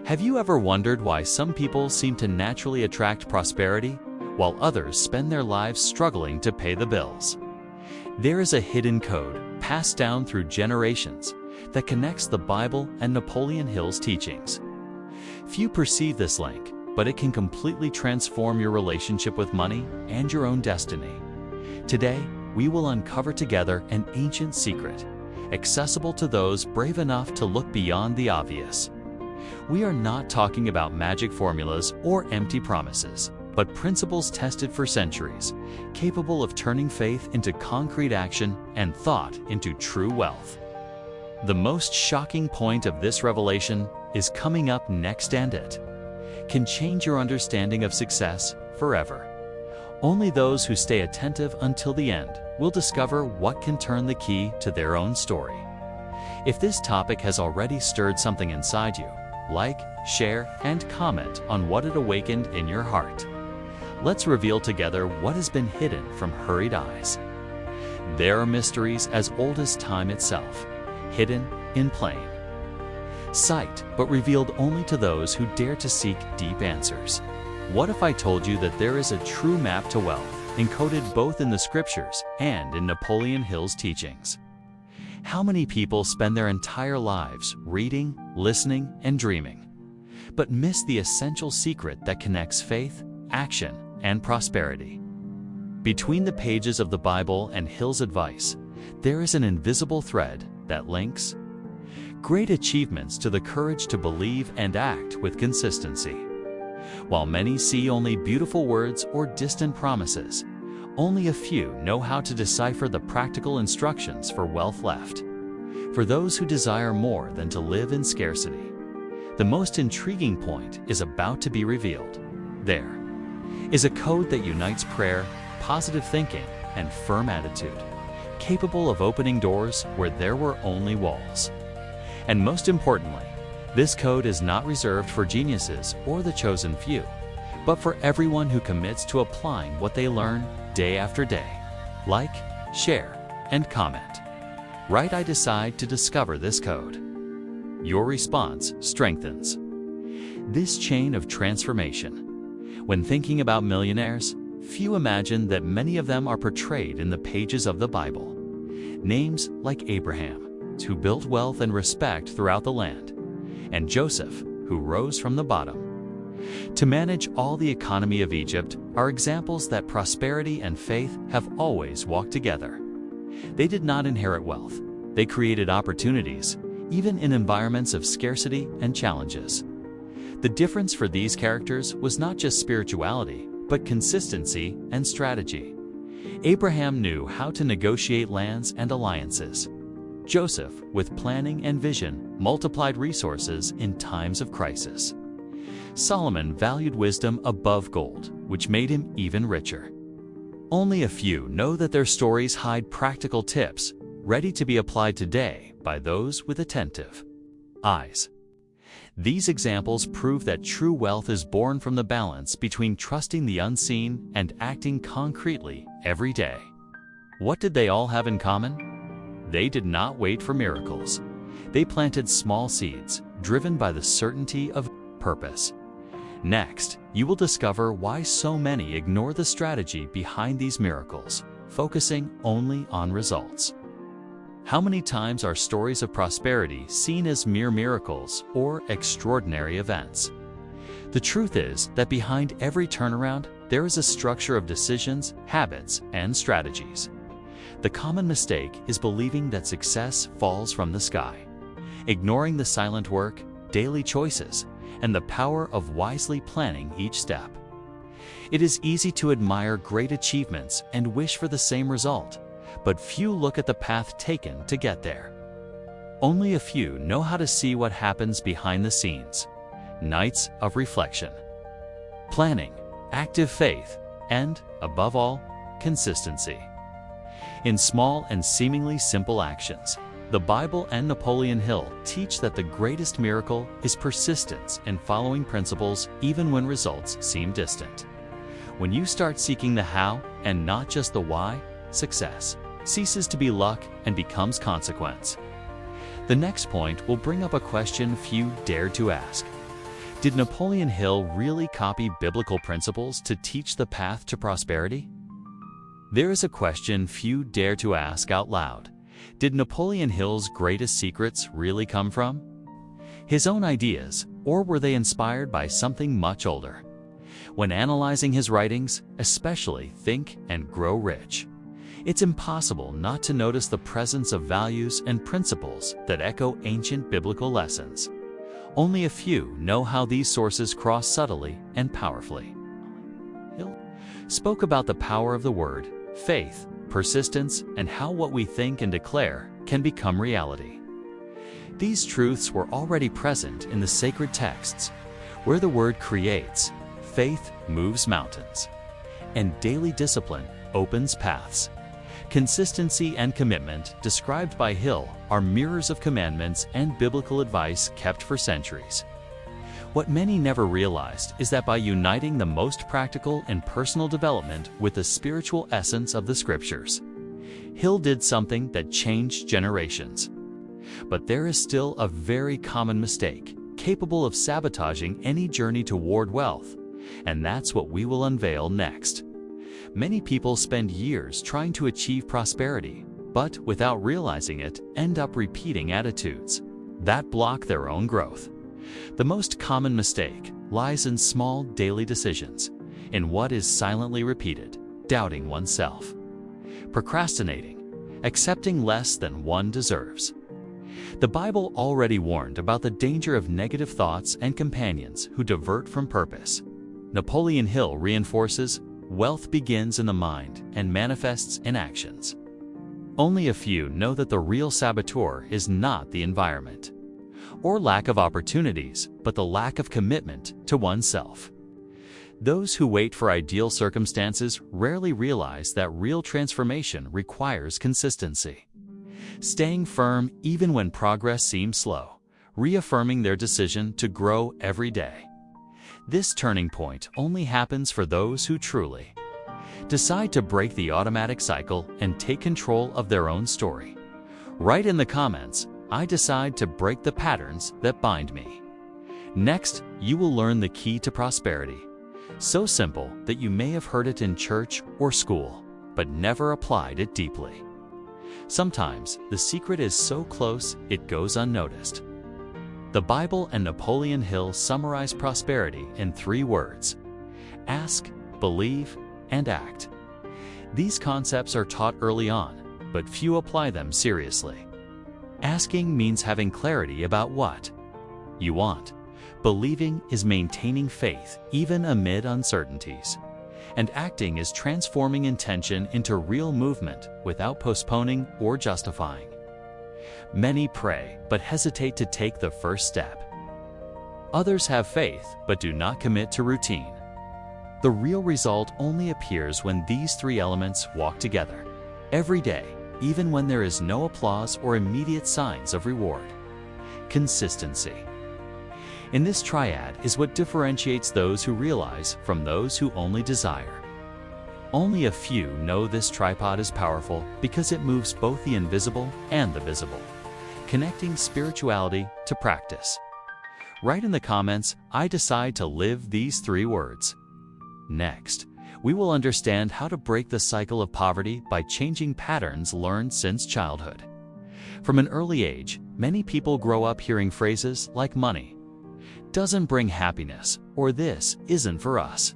Have you ever wondered why some people seem to naturally attract prosperity, while others spend their lives struggling to pay the bills? There is a hidden code, passed down through generations, that connects the Bible and Napoleon Hill's teachings. Few perceive this link, but it can completely transform your relationship with money and your own destiny. Today, we will uncover together an ancient secret, accessible to those brave enough to look beyond the obvious. We are not talking about magic formulas or empty promises, but principles tested for centuries, capable of turning faith into concrete action and thought into true wealth. The most shocking point of this revelation is coming up next, and it can change your understanding of success forever. Only those who stay attentive until the end will discover what can turn the key to their own story. If this topic has already stirred something inside you, like, share, and comment on what it awakened in your heart. Let's reveal together what has been hidden from hurried eyes. There are mysteries as old as time itself, hidden in plain sight, but revealed only to those who dare to seek deep answers. What if I told you that there is a true map to wealth, encoded both in the scriptures and in Napoleon Hill's teachings? How many people spend their entire lives reading, listening, and dreaming, but miss the essential secret that connects faith, action, and prosperity? Between the pages of the Bible and Hill's advice, there is an invisible thread that links great achievements to the courage to believe and act with consistency. While many see only beautiful words or distant promises, only a few know how to decipher the practical instructions for wealth left. For those who desire more than to live in scarcity, the most intriguing point is about to be revealed. There is a code that unites prayer, positive thinking, and firm attitude, capable of opening doors where there were only walls. And most importantly, this code is not reserved for geniuses or the chosen few, but for everyone who commits to applying what they learn day after day. Like, share, and comment. Right, I decide to discover this code. Your response strengthens this chain of transformation. When thinking about millionaires, few imagine that many of them are portrayed in the pages of the Bible. Names like Abraham, who built wealth and respect throughout the land, and Joseph, who rose from the bottom to manage all the economy of Egypt, are examples that prosperity and faith have always walked together. They did not inherit wealth. They created opportunities, even in environments of scarcity and challenges. The difference for these characters was not just spirituality, but consistency and strategy. Abraham knew how to negotiate lands and alliances. Joseph, with planning and vision, multiplied resources in times of crisis. Solomon valued wisdom above gold, which made him even richer. Only a few know that their stories hide practical tips, ready to be applied today by those with attentive eyes. These examples prove that true wealth is born from the balance between trusting the unseen and acting concretely every day. What did they all have in common? They did not wait for miracles. They planted small seeds, driven by the certainty of purpose. Next, you will discover why so many ignore the strategy behind these miracles, focusing only on results. How many times are stories of prosperity seen as mere miracles or extraordinary events? The truth is that behind every turnaround, there is a structure of decisions, habits, and strategies. The common mistake is believing that success falls from the sky, ignoring the silent work, daily choices, and the power of wisely planning each step. It is easy to admire great achievements and wish for the same result, but few look at the path taken to get there. Only a few know how to see what happens behind the scenes. Nights of reflection, planning, active faith, and, above all, consistency. In small and seemingly simple actions, the Bible and Napoleon Hill teach that the greatest miracle is persistence in following principles even when results seem distant. When you start seeking the how and not just the why, success ceases to be luck and becomes consequence. The next point will bring up a question few dare to ask. Did Napoleon Hill really copy biblical principles to teach the path to prosperity? There is a question few dare to ask out loud. Did Napoleon Hill's greatest secrets really come from his own ideas, or were they inspired by something much older? When analyzing his writings, especially Think and Grow Rich, it's impossible not to notice the presence of values and principles that echo ancient biblical lessons. Only a few know how these sources cross subtly and powerfully. Hill spoke about the power of the word, faith, persistence, and how what we think and declare can become reality. These truths were already present in the sacred texts, where the word creates, faith moves mountains, and daily discipline opens paths. Consistency and commitment, described by Hill, are mirrors of commandments and biblical advice kept for centuries. What many never realized is that by uniting the most practical and personal development with the spiritual essence of the Scriptures, Hill did something that changed generations. But there is still a very common mistake, capable of sabotaging any journey toward wealth, and that's what we will unveil next. Many people spend years trying to achieve prosperity, but without realizing it, end up repeating attitudes that block their own growth. The most common mistake lies in small daily decisions, in what is silently repeated, doubting oneself, procrastinating, accepting less than one deserves. The Bible already warned about the danger of negative thoughts and companions who divert from purpose. Napoleon Hill reinforces, wealth begins in the mind and manifests in actions. Only a few know that the real saboteur is not the environment or lack of opportunities, but the lack of commitment to oneself. Those who wait for ideal circumstances rarely realize that real transformation requires consistency. Staying firm even when progress seems slow, reaffirming their decision to grow every day. This turning point only happens for those who truly decide to break the automatic cycle and take control of their own story. Write in the comments, "I decide to break the patterns that bind me." Next, you will learn the key to prosperity. So simple that you may have heard it in church or school, but never applied it deeply. Sometimes the secret is so close it goes unnoticed. The Bible and Napoleon Hill summarize prosperity in 3 words: ask, believe, and act. These concepts are taught early on, but few apply them seriously. Asking means having clarity about what you want. Believing is maintaining faith even amid uncertainties. And acting is transforming intention into real movement without postponing or justifying. Many pray but hesitate to take the first step. Others have faith but do not commit to routine. The real result only appears when these 3 elements walk together, every day, even when there is no applause or immediate signs of reward. Consistency. In this triad is what differentiates those who realize from those who only desire. Only a few know this tripod is powerful because it moves both the invisible and the visible, connecting spirituality to practice. Write in the comments, "I decide to live these 3 words." Next, we will understand how to break the cycle of poverty by changing patterns learned since childhood. From an early age, many people grow up hearing phrases like "money doesn't bring happiness," or "this isn't for us."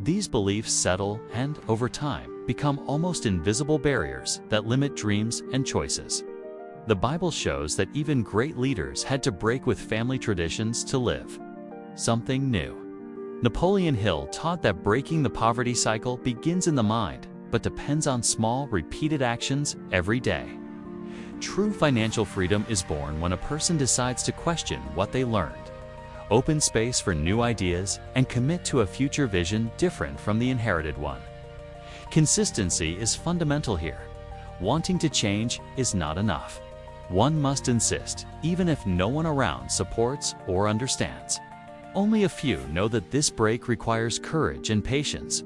These beliefs settle and, over time, become almost invisible barriers that limit dreams and choices. The Bible shows that even great leaders had to break with family traditions to live something new. Napoleon Hill taught that breaking the poverty cycle begins in the mind, but depends on small, repeated actions every day. True financial freedom is born when a person decides to question what they learned, open space for new ideas, and commit to a future vision different from the inherited one. Consistency is fundamental here. Wanting to change is not enough. One must insist, even if no one around supports or understands. Only a few know that this break requires courage and patience,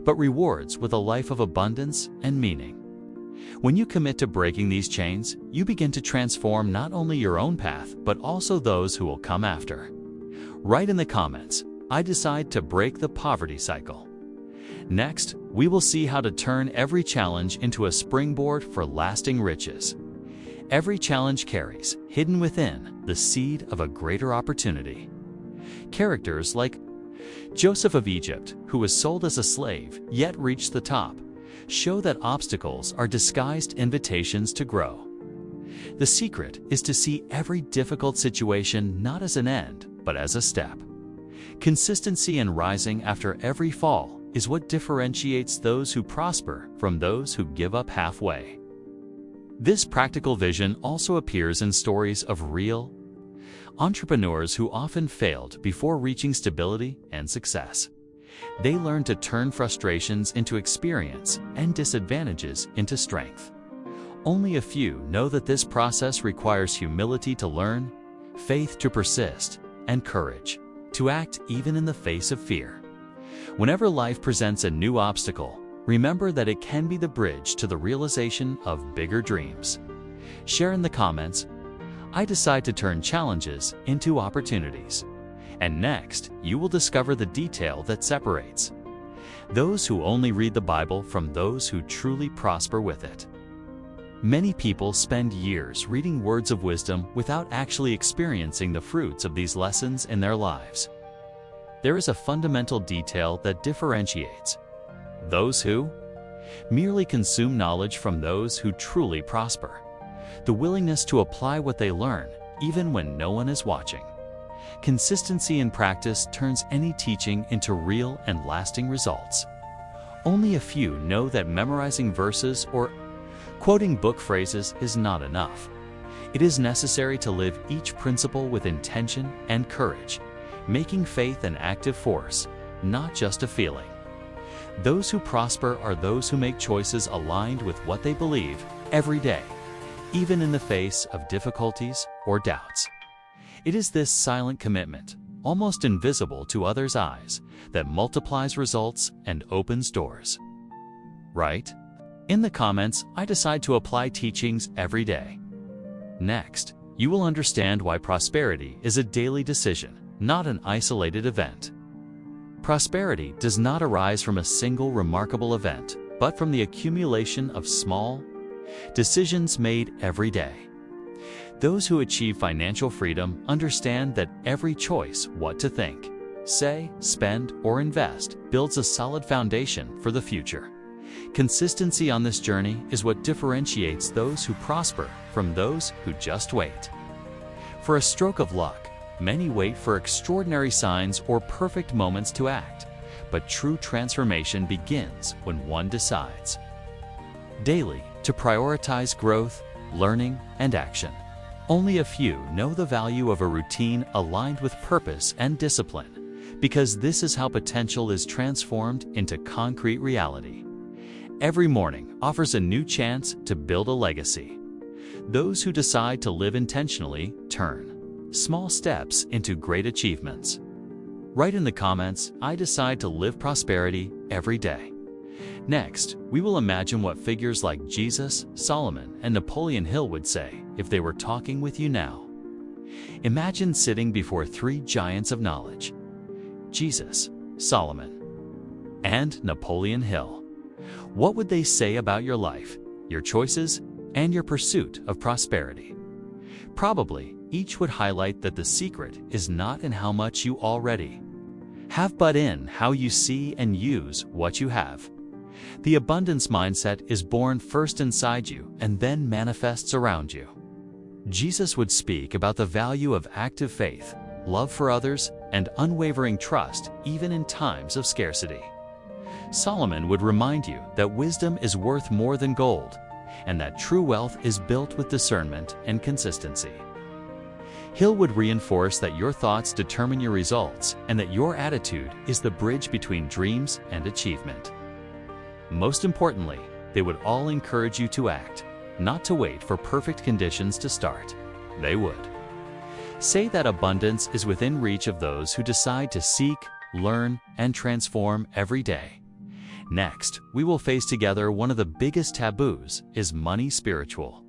but rewards with a life of abundance and meaning. When you commit to breaking these chains, you begin to transform not only your own path, but also those who will come after. Write in the comments, I decide to break the poverty cycle. Next, we will see how to turn every challenge into a springboard for lasting riches. Every challenge carries, hidden within, the seed of a greater opportunity. Characters like Joseph of Egypt, who was sold as a slave yet reached the top, show that obstacles are disguised invitations to grow. The secret is to see every difficult situation not as an end, but as a step. Consistency and rising after every fall is what differentiates those who prosper from those who give up halfway. This practical vision also appears in stories of real entrepreneurs who often failed before reaching stability and success. They learned to turn frustrations into experience and disadvantages into strength. Only a few know that this process requires humility to learn, faith to persist, and courage to act even in the face of fear. Whenever life presents a new obstacle, remember that it can be the bridge to the realization of bigger dreams. Share in the comments, I decide to turn challenges into opportunities. And next, you will discover the detail that separates those who only read the Bible from those who truly prosper with it. Many people spend years reading words of wisdom without actually experiencing the fruits of these lessons in their lives. There is a fundamental detail that differentiates those who merely consume knowledge from those who truly prosper. The willingness to apply what they learn, even when no one is watching. Consistency in practice turns any teaching into real and lasting results. Only a few know that memorizing verses or quoting book phrases is not enough. It is necessary to live each principle with intention and courage, making faith an active force, not just a feeling. Those who prosper are those who make choices aligned with what they believe every day, even in the face of difficulties or doubts. It is this silent commitment, almost invisible to others' eyes, that multiplies results and opens doors. Right? In the comments, I decide to apply teachings every day. Next, you will understand why prosperity is a daily decision, not an isolated event. Prosperity does not arise from a single remarkable event, but from the accumulation of small decisions made every day. Those who achieve financial freedom understand that every choice, what to think, say, spend, or invest, builds a solid foundation for the future. Consistency on this journey is what differentiates those who prosper from those who just wait. For a stroke of luck, many wait for extraordinary signs or perfect moments to act, but true transformation begins when one decides daily to prioritize growth, learning, and action. Only a few know the value of a routine aligned with purpose and discipline, because this is how potential is transformed into concrete reality. Every morning offers a new chance to build a legacy. Those who decide to live intentionally turn small steps into great achievements. Write in the comments, I decide to live prosperity every day. Next, we will imagine what figures like Jesus, Solomon, and Napoleon Hill would say if they were talking with you now. Imagine sitting before three giants of knowledge: Jesus, Solomon, and Napoleon Hill. What would they say about your life, your choices, and your pursuit of prosperity? Probably, each would highlight that the secret is not in how much you already have, but in how you see and use what you have. The abundance mindset is born first inside you and then manifests around you. Jesus would speak about the value of active faith, love for others, and unwavering trust even in times of scarcity. Solomon would remind you that wisdom is worth more than gold, and that true wealth is built with discernment and consistency. Hill would reinforce that your thoughts determine your results and that your attitude is the bridge between dreams and achievement. Most importantly, they would all encourage you to act, not to wait for perfect conditions to start. They would say that abundance is within reach of those who decide to seek, learn, and transform every day. Next, we will face together one of the biggest taboos: is money spiritual?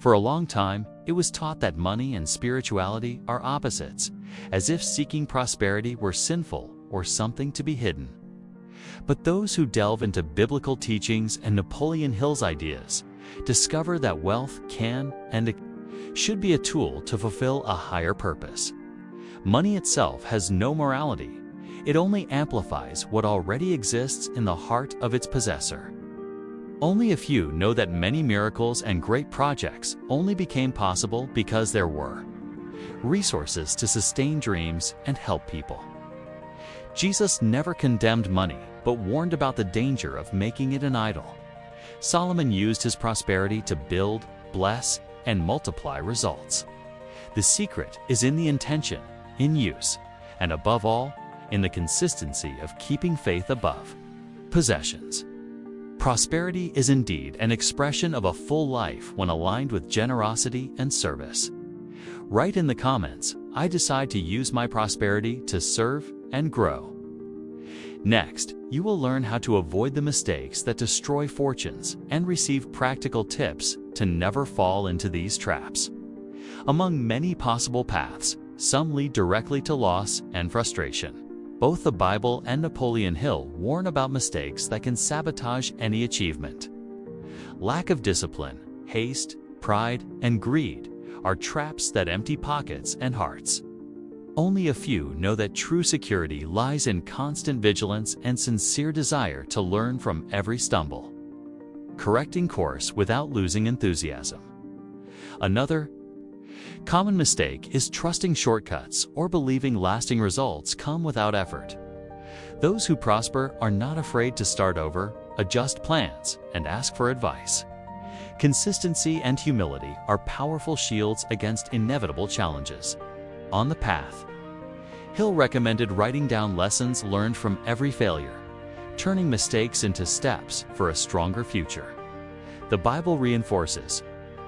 For a long time, it was taught that money and spirituality are opposites, as if seeking prosperity were sinful or something to be hidden. But those who delve into biblical teachings and Napoleon Hill's ideas discover that wealth can and should be a tool to fulfill a higher purpose. Money itself has no morality. It only amplifies what already exists in the heart of its possessor. Only a few know that many miracles and great projects only became possible because there were resources to sustain dreams and help people. Jesus never condemned money, but warned about the danger of making it an idol. Solomon used his prosperity to build, bless, and multiply results. The secret is in the intention, in use, and above all, in the consistency of keeping faith above possessions. Prosperity is indeed an expression of a full life when aligned with generosity and service. Write in the comments, I decide to use my prosperity to serve and grow. Next, you will learn how to avoid the mistakes that destroy fortunes and receive practical tips to never fall into these traps. Among many possible paths, some lead directly to loss and frustration. Both the Bible and Napoleon Hill warn about mistakes that can sabotage any achievement. Lack of discipline, haste, pride, and greed are traps that empty pockets and hearts. Only a few know that true security lies in constant vigilance and sincere desire to learn from every stumble. Correcting course without losing enthusiasm. Another common mistake is trusting shortcuts or believing lasting results come without effort. Those who prosper are not afraid to start over, adjust plans, and ask for advice. Consistency and humility are powerful shields against inevitable challenges. On the path, Hill recommended writing down lessons learned from every failure, turning mistakes into steps for a stronger future. The Bible reinforces,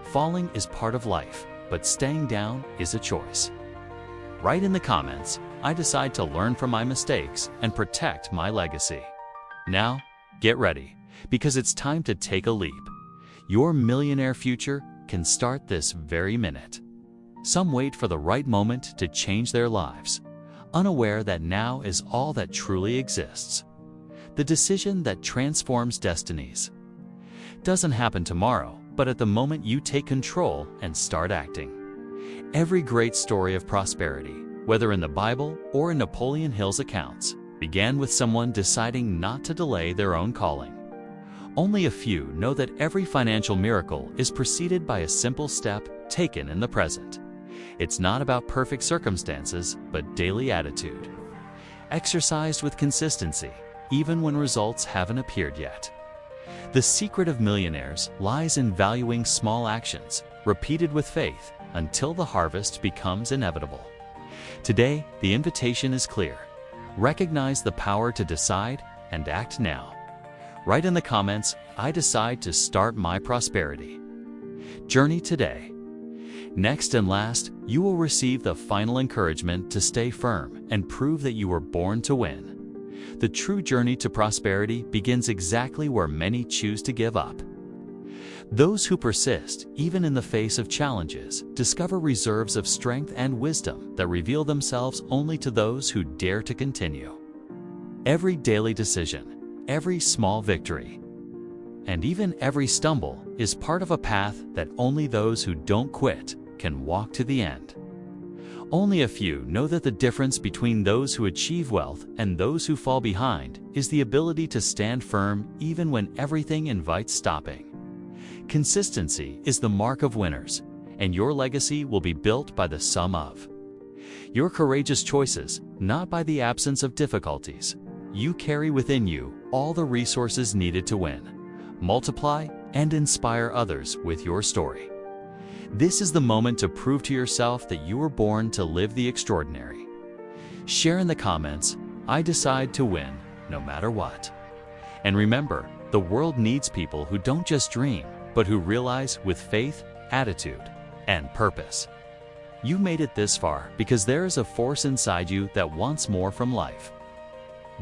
falling is part of life, but staying down is a choice. Write in the comments, I decide to learn from my mistakes and protect my legacy. Now, get ready, because it's time to take a leap. Your millionaire future can start this very minute. Some wait for the right moment to change their lives, unaware that now is all that truly exists. The decision that transforms destinies doesn't happen tomorrow, but at the moment you take control and start acting. Every great story of prosperity, whether in the Bible or in Napoleon Hill's accounts, began with someone deciding not to delay their own calling. Only a few know that every financial miracle is preceded by a simple step taken in the present. It's not about perfect circumstances, but daily attitude, exercised with consistency, even when results haven't appeared yet. The secret of millionaires lies in valuing small actions, repeated with faith, until the harvest becomes inevitable. Today, the invitation is clear. Recognize the power to decide and act now. Write in the comments, I decide to start my prosperity journey today. Next and last, you will receive the final encouragement to stay firm and prove that you were born to win. The true journey to prosperity begins exactly where many choose to give up. Those who persist, even in the face of challenges, discover reserves of strength and wisdom that reveal themselves only to those who dare to continue. Every daily decision, every small victory, and even every stumble is part of a path that only those who don't quit can walk to the end. Only a few know that the difference between those who achieve wealth and those who fall behind is the ability to stand firm even when everything invites stopping. Consistency is the mark of winners, and your legacy will be built by the sum of your courageous choices, not by the absence of difficulties. You carry within you all the resources needed to win, multiply, and inspire others with your story. This is the moment to prove to yourself that you were born to live the extraordinary. Share in the comments, I decide to win, no matter what. And remember, the world needs people who don't just dream, but who realize with faith, attitude, and purpose. You made it this far because there is a force inside you that wants more from life.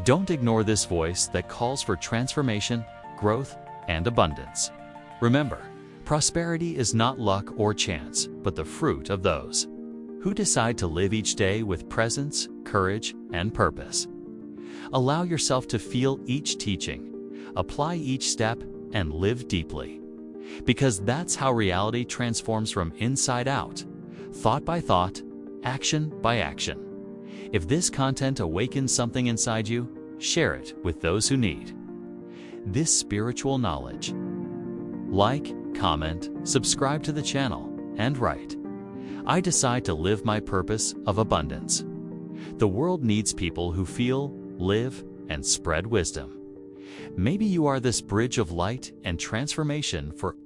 Don't ignore this voice that calls for transformation, growth, and abundance. Remember, Prosperity is not luck or chance, but the fruit of those who decide to live each day with presence, courage, and purpose. Allow yourself to feel each teaching, apply each step, and live deeply. Because that's how reality transforms from inside out, thought by thought, action by action. If this content awakens something inside you, share it with those who need this spiritual knowledge. Like, comment, subscribe to the channel, and write, "I decide to live my purpose of abundance." The world needs people who feel, live, and spread wisdom. Maybe you are this bridge of light and transformation for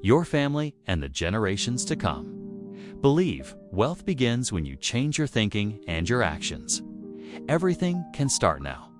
your family and the generations to come. Believe, wealth begins when you change your thinking and your actions. Everything can start now.